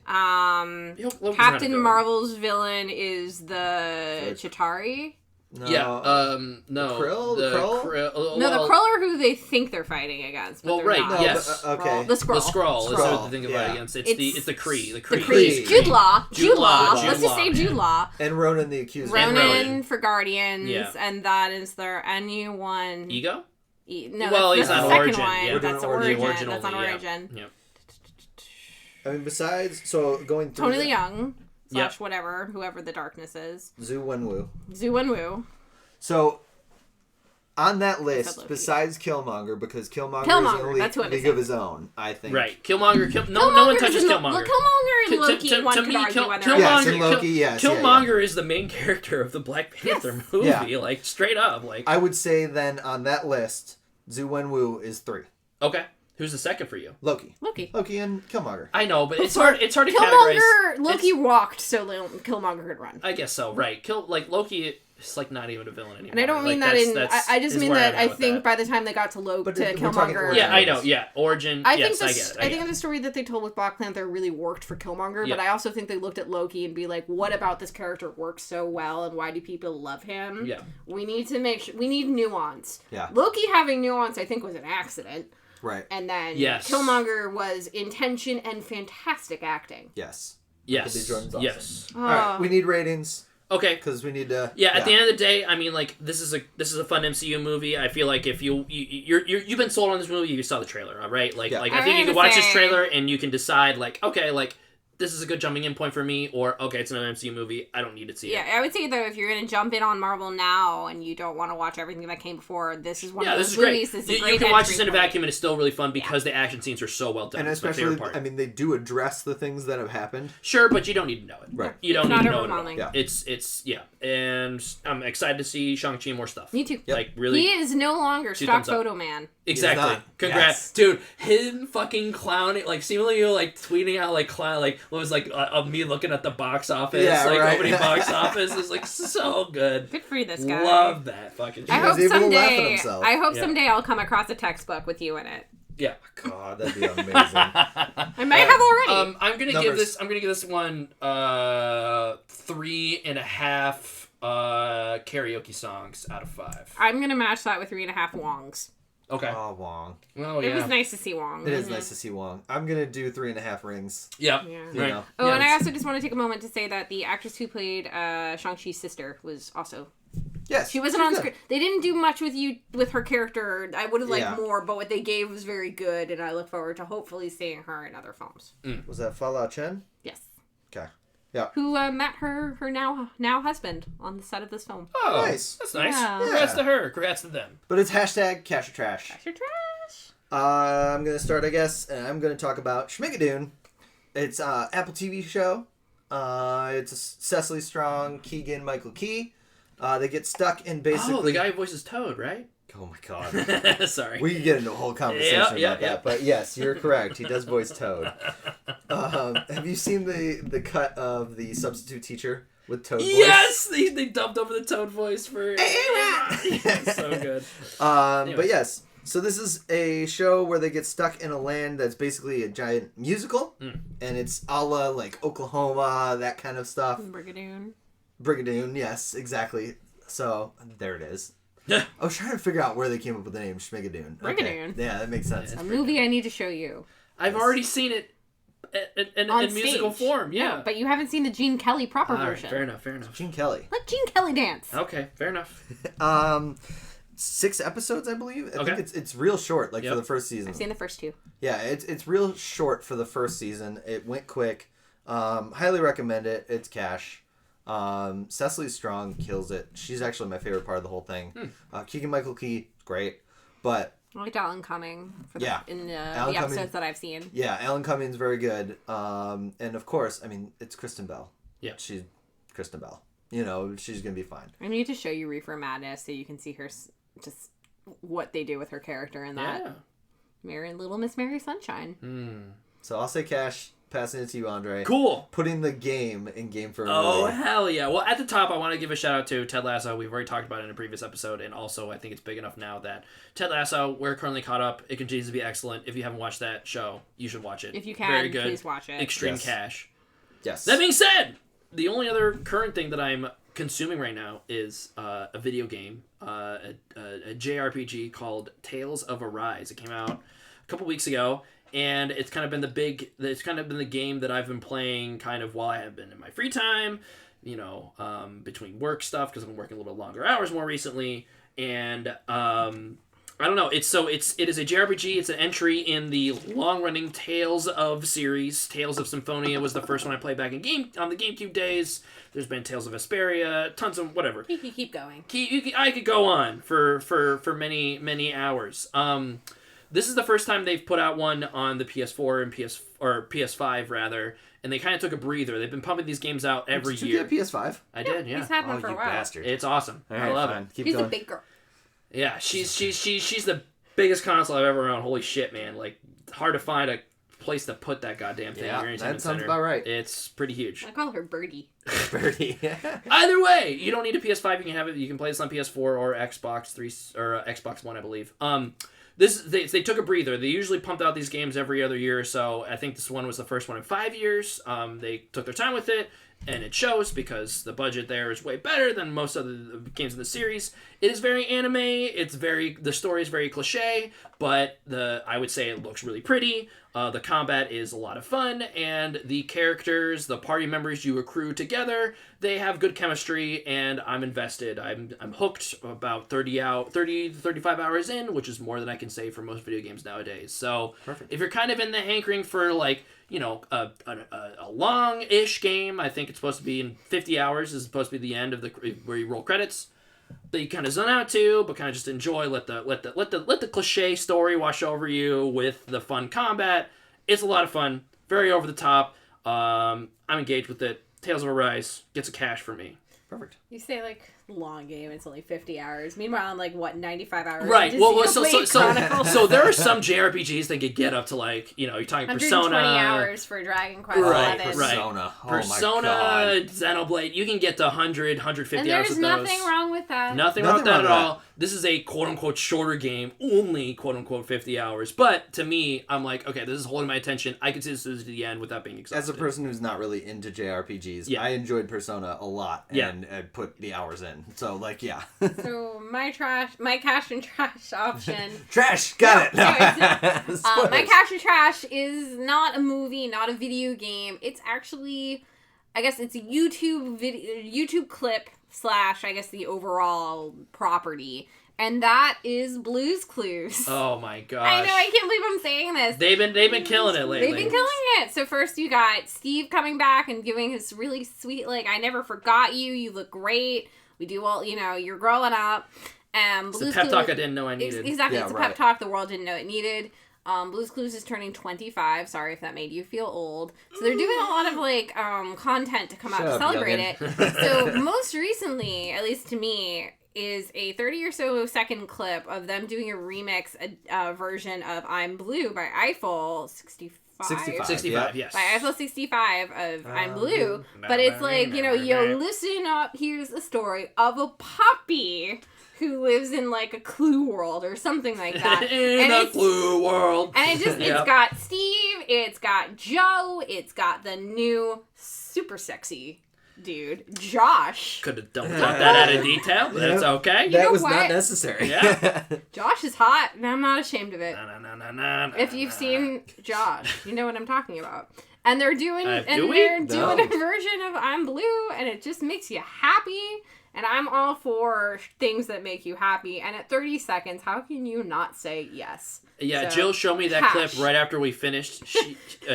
Captain Marvel's villain is the Chitauri. No. Yeah. No. The Krill? The Krull? No, the Krull are who they think they're fighting against. But Well, they're right. not. No, Yes. but, okay. The Skrull. The Skrull is Skrull, the thing to yeah. fight against. It's the Kree. The The Kree. Kree. Jude Law. Jude Law. Let's just say Jude Law. And Ronan the Accuser. Ronan for Guardians, Yeah. and that is their anyone. Ego? No, Well, that's he's the on second Origin, one. yeah. We're doing That's Origin. Origin. That's on only, Origin. Yeah. I mean, besides, so going through Tony Leung / Yep. whatever, whoever the darkness is. Zhu Wenwu. Zhu Wenwu. So, on that list, Loki. besides Killmonger, because Killmonger Killmonger, is that's who a I'm league saying. of his own, I think. Right. Killmonger. No one touches isn't- Killmonger. Well, Killmonger and Loki, one could argue whether or not. Yes, and Loki, yes, yeah, Killmonger is the main character of the Black Panther movie. Yeah. Like, straight up. Like. I would say then on that list, Zhu Wenwu is 3. Okay. Who's the second for you? Loki and Killmonger. I know, but it's hard to categorize. Loki walked so Killmonger could run. I guess so, right. Loki is like not even a villain anymore. And I don't mean that I just mean that I think by the time they got to Killmonger... Yeah, I know, yeah. Origin, I yes, think I get it. I think the story that they told with Black Panther really worked for Killmonger, but I also think they looked at Loki and be like, what about this character works so well and why do people love him? Yeah. We need to make sure... We need nuance. Yeah. Loki having nuance, I think, was an accident. Right. And then Yes. Killmonger was intention and fantastic acting. Yes. Yes. Jordan's awesome. Yes. All right, we need ratings Okay. because we need to. Yeah, at the end of the day, I mean, like, this is a fun MCU movie. I feel like if you've been sold on this movie, you saw the trailer, all right? Like, Yeah. I think you can watch this trailer and you can decide, like, okay, like, this is a good jumping in point for me, or, okay, it's another MCU movie, I don't need to see it. Yeah, I would say, though, if you're going to jump in on Marvel now and you don't want to watch everything that came before, this is one of those movies. Great. This is a great you can watch this in a entry point. vacuum and it's still really fun because the action scenes are so well done. And It's my especially, favorite part. I mean, they do address the things that have happened. Sure, but you don't need to know it. Right. You don't It's need not to know it at all. overwhelming. Yeah. It's and I'm excited to see Shang-Chi and more stuff. Me too. Like, really. He is no longer Two stock thumbs up. photo man. Exactly. not. Congrats, Yes. dude. Him fucking clowning, like seemingly like tweeting out like clown, like what was like of me looking at the box office, like right. opening box office is like so good. Good for you, this guy. Love that fucking shit. I hope He's able to laugh at someday. himself. I hope Yeah. someday I'll come across a textbook with you in it. Yeah. God, that'd be amazing. I might have already. I'm gonna Numbers. give this one 3.5 karaoke songs out of 5. I'm gonna match that with 3.5 Wongs. Okay. Oh, Wong. Well, It yeah. was nice to see Wong. It is nice to see Wong. I'm gonna do 3.5 rings. Yeah. Yeah. You Right. know. Oh, Yeah, and I it's- also just want to take a moment to say that the actress who played Shang-Chi's sister was also... Yes. She wasn't she's on good. screen. They didn't do much with her character. I would have liked Yeah. more, but what they gave was very good, and I look forward to hopefully seeing her in other films. Was that Fa La Chen? Yes. Okay. Yeah. Who met her now husband on the set of this film. Oh, Nice. That's nice. Yeah. Congrats Yeah. to her. Congrats to them. But it's hashtag Cash or Trash. Your trash. I'm gonna start, I guess, and I'm gonna talk about Shmigadoon. It's a Apple TV show. It's a Cecily Strong, Keegan Michael Key. They get stuck in basically. Oh, the guy who voices Toad, right? Oh my God. Sorry. We could get into a whole conversation about that, but yes, you're correct. He does voice Toad. Have you seen the cut of the substitute teacher with Toad voice? Yes, they dubbed over the Toad voice for. So good. But yes, so this is a show where they get stuck in a land that's basically a giant musical, and it's a la like Oklahoma, that kind of stuff. Brigadoon. Brigadoon, yes, exactly. So there it is. I was trying to figure out where they came up with the name Shmigadoon. Brigadoon. Okay. Yeah, that makes sense. A movie I need to show you. I've already seen it in On musical stage. form. Yeah. No, but you haven't seen the Gene Kelly proper All right, version. fair enough. Fair enough. Gene Kelly. Let Gene Kelly dance. Okay, fair enough. 6 episodes, I believe. I Okay. think it's real short, like Yep. for the first season. I've seen the first 2. Yeah, it's real short for the first season. It went quick. Highly recommend it. It's cash. Cecily Strong kills it. She's actually my favorite part of the whole thing. Keegan Michael Key, great. But I liked Alan Cumming for the, Yeah. in Alan the Cumming- episodes that I've seen. yeah, Alan Cumming's very good. And of course, I mean, it's Kristen Bell. Yeah. She's Kristen Bell. You know, she's going to be fine. I need to show you Reefer Madness so you can see her just what they do with her character in that. Yeah. Little Miss Mary Sunshine. So I'll say cash, passing it to you, Andre. Cool. Putting the game in Game for a Oh, Movie. hell yeah. Well, at the top, I want to give a shout out to Ted Lasso. We've already talked about it in a previous episode, and also I think it's big enough now that Ted Lasso, we're currently caught up. It continues to be excellent. If you haven't watched that show, you should watch it. If you can, Very good. please watch it. Extreme Yes. cash. Yes. That being said, the only other current thing that I'm consuming right now is a video game, a JRPG called Tales of Arise. It came out a couple weeks ago, and it's kind of been the game that I've been playing kind of while I have been in my free time, between work stuff, because I've been working a little bit longer hours more recently, and I don't know. It is a JRPG. It's an entry in the long-running Tales of series. Tales of Symphonia was the first one I played back on the GameCube days. There's been Tales of Vesperia, tons of whatever. You can keep going. I could go on for many, many hours. This is the first time they've put out one on the PS4 and PS5 rather, and they kind of took a breather. They've been pumping these games out every year. Did you get a PS5? I did, yeah. He's had one for a while. Bastard. It's awesome. I love it. Keep She's going. a big girl. Yeah, she's the biggest console I've ever owned. Holy shit, man! Like, hard to find a place to put that goddamn thing. Yeah, Your that entertainment sounds center. about right. It's pretty huge. I call her Birdie. Birdie. Either way, you don't need a PS5. You can have it. You can play this on PS4 or Xbox 3 or Xbox One, I believe. They took a breather. They usually pump out these games every other year or so. I think this one was the first one in 5 years. They took their time with it, and it shows because the budget there is way better than most other games in the series. It is very anime. The story is very cliche, but I would say it looks really pretty. The combat is a lot of fun, and the characters, the party members you accrue together, they have good chemistry, and I'm invested. I'm hooked about 35 hours in, which is more than I can say for most video games nowadays. So Perfect. If you're kind of in the hankering for like, a long-ish game, I think it's supposed to be in 50 hours is supposed to be the end of where you roll credits. That you kind of zone out to, but kind of just enjoy. Let the cliche story wash over you with the fun combat. It's a lot of fun, very over the top. I'm engaged with it. Tales of Arise gets a cash for me. Perfect. You say like long game, it's only 50 hours. Meanwhile, I'm like 95 hours. Right. Well, so there are some some JRPGs that get up to like you're talking 120 Persona. hours for Dragon Quest Right, 11. right. Persona. Oh Persona, my God. Xenoblade, you can get to 100, 150 And hours there's with those. nothing wrong with that. Nothing wrong with that at all. This is a quote-unquote shorter game, only quote-unquote 50 hours. But to me, I'm like, okay, this is holding my attention. I can see this to the end without being exhausted. As a person who's not really into JRPGs, Yeah. I enjoyed Persona a lot Yeah. and put the hours in. So, yeah. So my cash and trash option. Trash! Got it! My cash and trash is not a movie, not a video game. It's actually, I guess it's a YouTube clip / I guess the overall property. And that is Blue's Clues. Oh my gosh. I know, I can't believe I'm saying this. They've been killing it lately. They've been killing it. So first you got Steve coming back and giving his really sweet, like, I never forgot you. You look great. We do all, you're growing up. It's a pep talk I didn't know I needed. Exactly. Yeah, It's a right. pep talk the world didn't know it needed. Blue's Clues is turning 25. Sorry if that made you feel old. So they're doing a lot of, like, content to come out to celebrate it. So most recently, at least to me, is a 30 or so second clip of them doing a remix version of I'm Blue by Eiffel 65. 65, yes. By Eiffel 65 of I'm Blue. But it's like, yo, listen up. Here's a story of a puppy who lives in like a Clue world or something like that. In a Clue world. And it's got Steve, it's got Joe, it's got the new super sexy dude, Josh. Could have dumped that out of detail, but it's okay. That was what? not necessary. Yeah. Josh is hot, and I'm not ashamed of it. If you've Nah. seen Josh, you know what I'm talking about. And they're doing Do they're we? doing a version of I'm Blue, and it just makes you happy. And I'm all for things that make you happy. And at 30 seconds, how can you not say yes? Yeah, So, Jill showed me that cash. clip right after we finished.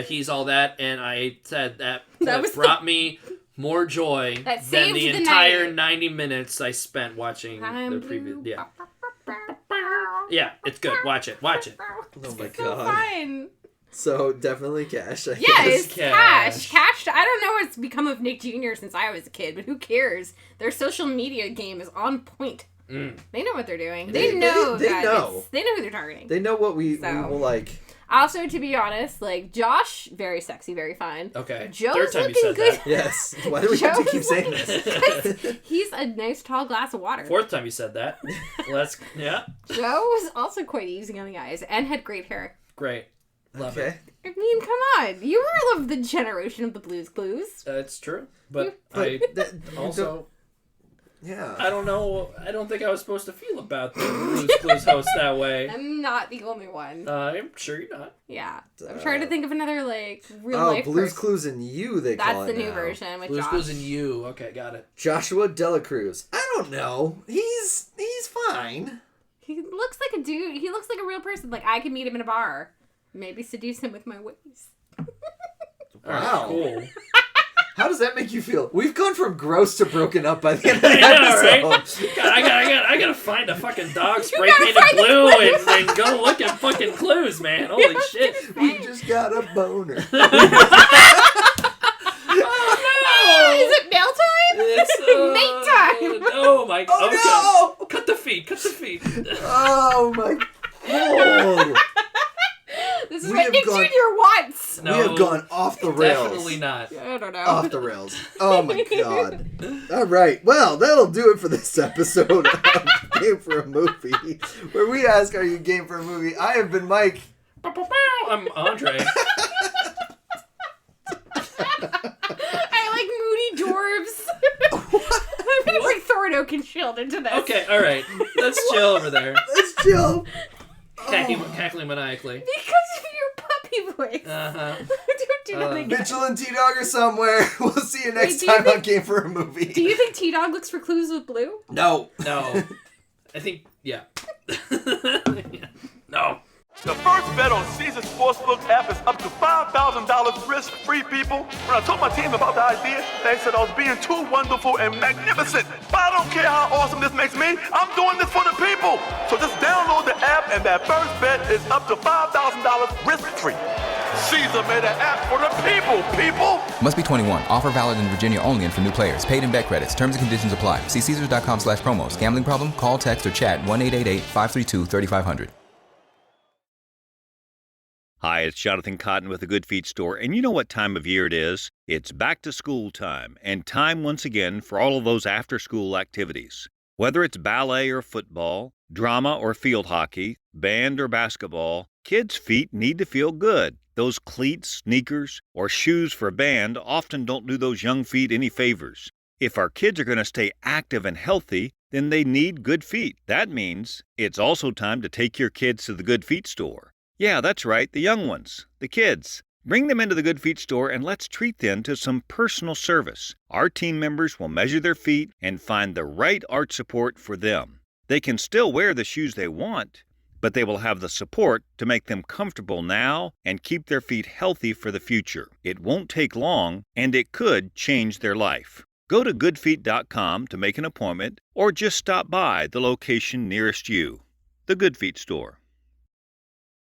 He's all that, and I said that clip was brought me more joy That than the saved the entire night. 90 minutes I spent watching I'm the previous. blue. Yeah, yeah, it's good. Watch it. Watch it. Oh my It's so God. fun. So, definitely cash. I Yeah, guess. it's Cash. cash. I don't know what's become of Nick Jr. since I was a kid, but who cares? Their social media game is on point. They know what they're doing. They know they know. They know who they're targeting. They know what we So. will like. Also, to be honest, like Josh, very sexy, very fine. Okay. Joe's Third time you looking said good. that. Yes. Why do we have to Joe's keep saying this? He's a nice tall glass of water. Fourth time you said that. Yeah. Joe was also quite easy on the eyes and had great hair. Great. Love Okay. I mean, come on. You were of the generation of the Blues Clues. it. It's true, but But I that, also Yeah. I don't know. I don't think I was supposed to feel about the Blue's Clues host that way. I'm not the only one. I'm sure you're not. Yeah. I'm trying to think of another, like, real-life Blue's person. Clues and You, they call it That's the new now. version with Blue's Josh. Clues and You. Okay, got it. Joshua Delacruz. I don't know. He's fine. He looks like a dude. He looks like a real person. Like, I could meet him in a bar. Maybe seduce him with my ways. Wow. Cool. How does that make you feel? We've gone from gross to broken up by the end of the I know, episode. right? God, I gotta find a fucking dog spray painted blue and go look at fucking clues, man. Holy shit. We just got a boner. Oh, is it mail time? It's Mate time. Oh my god. Oh no! Cut the feed. Oh my god. This is We what have Nick gone- Jr. wants. No, We have gone off the rails. Definitely not. I don't know. Off the rails. Oh my god. All right. Well, that'll do it for this episode of Game for a Movie, where we ask, are you game for a movie? I have been Mike. I'm Andre. I like moody dwarves. I'm gonna bring Thornok and Shield into this. Okay, alright. Let's chill over there. Let's chill. Cackling maniacally. Because of your puppy voice. Uh-huh. Don't do that again. Mitchell and T-Dog are somewhere. We'll see you next Wait, do you time think- on Game for a Movie. Do you think T-Dog looks for clues with blue? No. No. I think, yeah. No. The first bet on Caesars Sportsbook app is up to $5,000 risk-free, people. When I told my team about the idea, they said I was being too wonderful and magnificent. But I don't care how awesome this makes me. I'm doing this for the people. So just download the app, and that first bet is up to $5,000 risk-free. Caesar made an app for the people. Must be 21. Offer valid in Virginia only and for new players. Paid in bet credits. Terms and conditions apply. See Caesars.com/promos. Gambling problem? Call, text, or chat 1-888-532-3500. Hi, it's Jonathan Cotton with the Good Feet Store, and you know what time of year it is? It's back to school time, and time once again for all of those after-school activities. Whether it's ballet or football, drama or field hockey, band or basketball, kids' feet need to feel good. Those cleats, sneakers, or shoes for band often don't do those young feet any favors. If our kids are going to stay active and healthy, then they need good feet. That means it's also time to take your kids to the Good Feet Store. Yeah, that's right, the young ones, the kids. Bring them into the Good Feet Store and let's treat them to some personal service. Our team members will measure their feet and find the right arch support for them. They can still wear the shoes they want, but they will have the support to make them comfortable now and keep their feet healthy for the future. It won't take long, and it could change their life. Go to goodfeet.com to make an appointment or just stop by the location nearest you. The Good Feet Store.